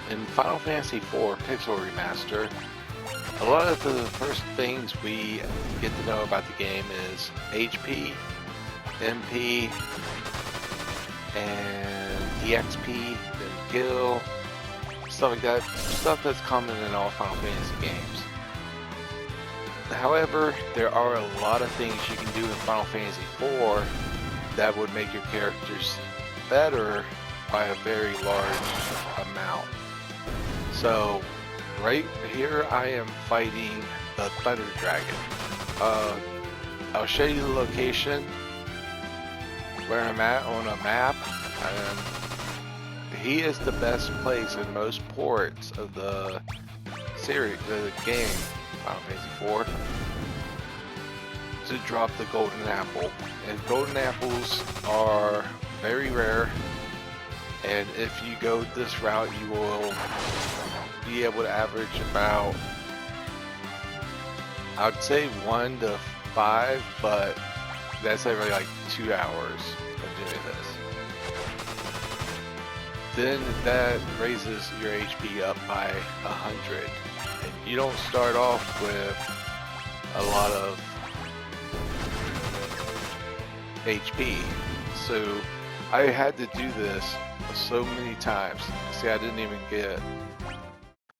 in Final Fantasy IV Pixel Remaster, a lot of the first things we get to know about the game is HP, MP, and EXP, and Gil, stuff like that. Stuff that's common in all Final Fantasy games. However, there are a lot of things you can do in Final Fantasy IV that would make your characters better by a very large amount. So, right here I am fighting the Thunder Dragon. I'll show you the location where I'm at on a map. He is the best place in most ports of the series, the game, Final Fantasy IV, to drop the golden apple. And golden apples are very rare, and if you go this route you will be able to average about, I would say 1 to 5, but that's every like 2 hours of doing this. Then that raises your HP up by 100. And you don't start off with a lot of HP. So I had to do this so many times. See, I didn't even get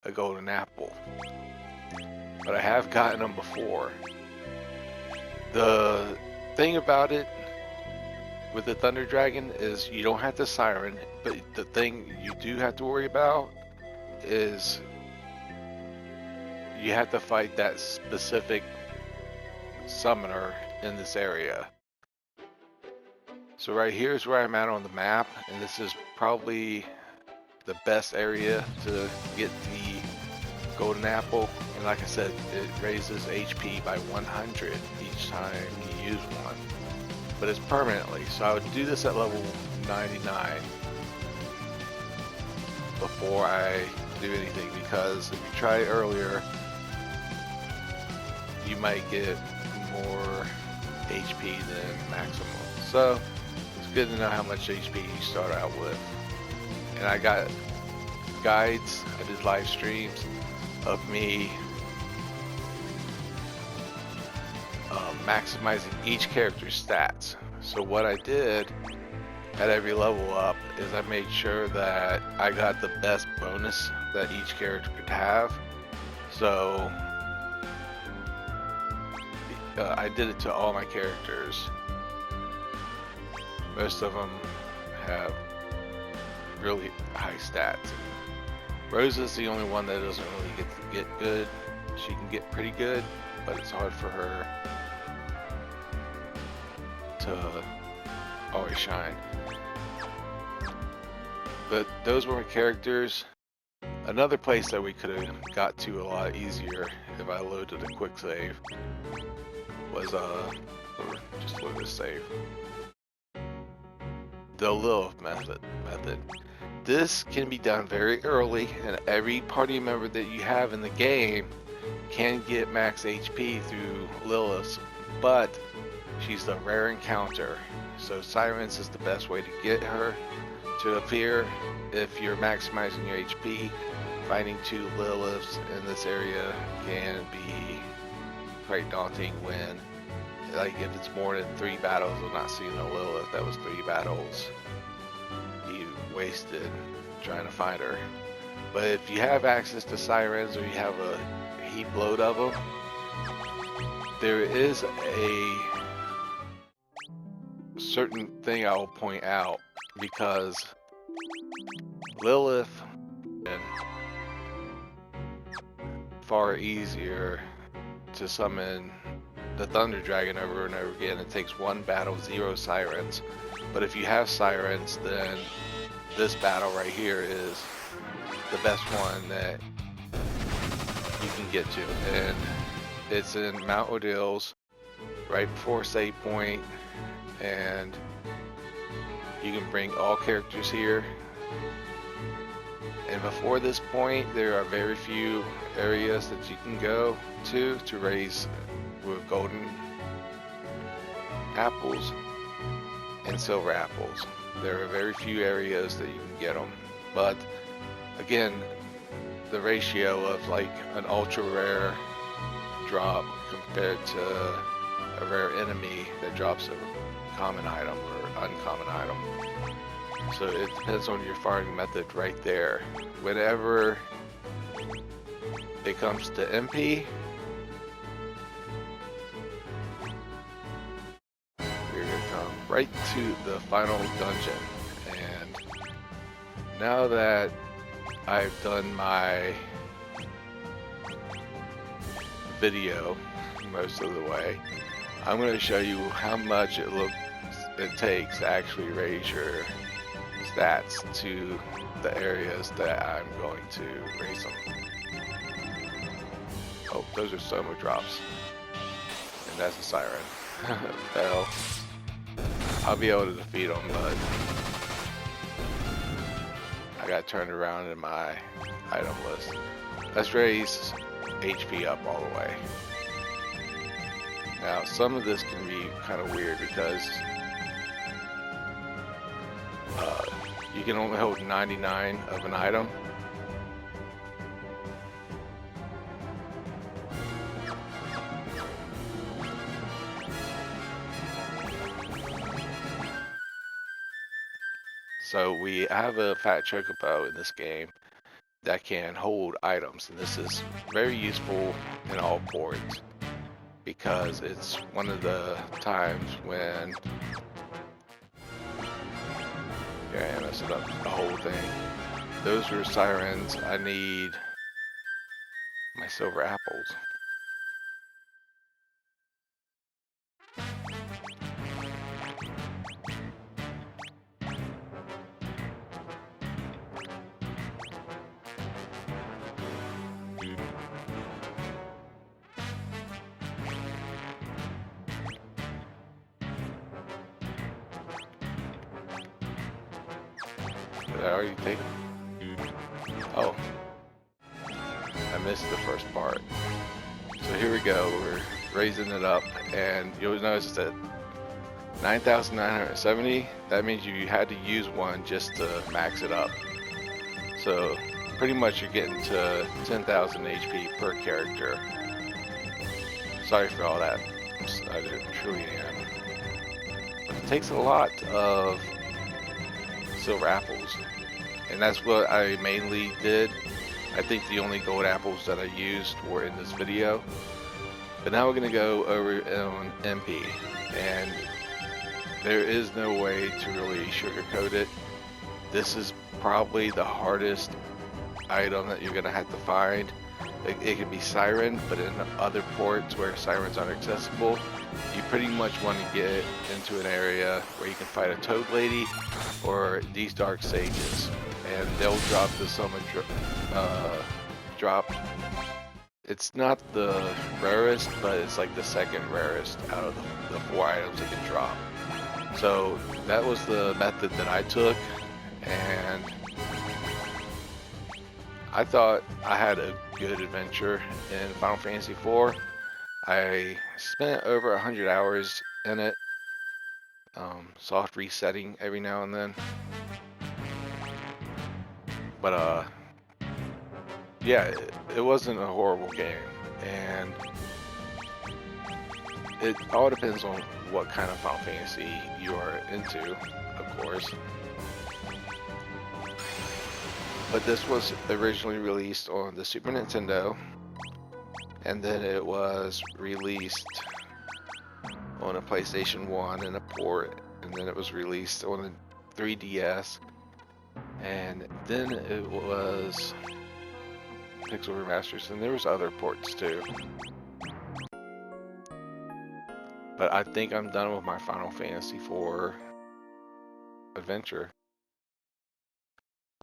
a golden apple, but I have gotten them before. The thing about it with the Thunder Dragon is you don't have to siren, but the thing you do have to worry about is you have to fight that specific summoner in this area. So right here is where I'm at on the map, and this is probably the best area to get the golden apple. And like I said, it raises HP by 100 each time you use one, but it's permanently. So I would do this at level 99 before I do anything, because if you try it earlier, you might get more HP than maximum. So it's good to know how much HP you start out with. And I got guides, I did live streams of me maximizing each character's stats. So what I did at every level up is I made sure that I got the best bonus that each character could have. So I did it to all my characters. Most of them have really high stats. Rosa's the only one that doesn't really get good. She can get pretty good, but it's hard for her to always shine. But those were my characters. Another place that we could have got to a lot easier if I loaded a quick save was just load this save. The Lilith method. This can be done very early, and every party member that you have in the game can get max HP through Lilith, but she's the rare encounter. So Sirens is the best way to get her to appear. If you're maximizing your HP, fighting 2 Liliths in this area can be quite daunting when, like, if it's more than 3 battles of not seeing a Lilith, that was 3 battles you wasted trying to find her. But if you have access to Sirens, or you have a heap load of them, there is a certain thing I will point out, because Lilith is far easier to summon the Thunder Dragon over and over again. It takes 1 battle, 0 Sirens. But if you have Sirens, then this battle right here is the best one that you can get to. And it's in Mount Odil's, right before save point, and you can bring all characters here. And before this point, there are very few areas that you can go to raise with golden apples and silver apples. There are very few areas that you can get them. But again, the ratio of like an ultra rare drop compared to a rare enemy that drops a common item or uncommon item. So it depends on your firing method right there. Whenever it comes to MP, we're gonna come right to the final dungeon. And now that I've done my video most of the way, I'm going to show you how much it takes to actually raise your stats to the areas that I'm going to raise them. Oh, those are Soma drops, and that's a siren. Hell, I'll be able to defeat them, but I got turned around in my item list. Let's raise HP up all the way. Now, some of this can be kind of weird because you can only hold 99 of an item. So we have a fat chocobo in this game that can hold items, and this is very useful in all ports because it's one of the times when I messed up the whole thing. Those are sirens. I need my silver apples. Did I already take them? Oh, I missed the first part. So here we go, we're raising it up, and you'll notice that 9,970, that means you had to use one just to max it up. So pretty much you're getting to 10,000 HP per character. Sorry for all that, I truly am. But it takes a lot of silver apples, and that's what I mainly did. I think the only gold apples that I used were in this video. But now we're going to go over on MP, and there is no way to really sugarcoat it. This is probably the hardest item that you're going to have to find. It can be siren, but in other ports where sirens aren't accessible, you pretty much want to get into an area where you can fight a toad lady or these dark sages, and they'll drop the Soma drop. It's not the rarest, but it's like the second rarest out of the 4 items it can drop. So that was the method that I took, and I thought I had a good adventure in Final Fantasy IV. I spent over 100 hours in it, soft resetting every now and then. But yeah, it wasn't a horrible game, and it all depends on what kind of Final Fantasy you are into, of course. But this was originally released on the Super Nintendo, and then it was released on a PlayStation 1 and a port, and then it was released on a 3DS, and then it was Pixel Remasters, and there was other ports too. But I think I'm done with my Final Fantasy IV adventure.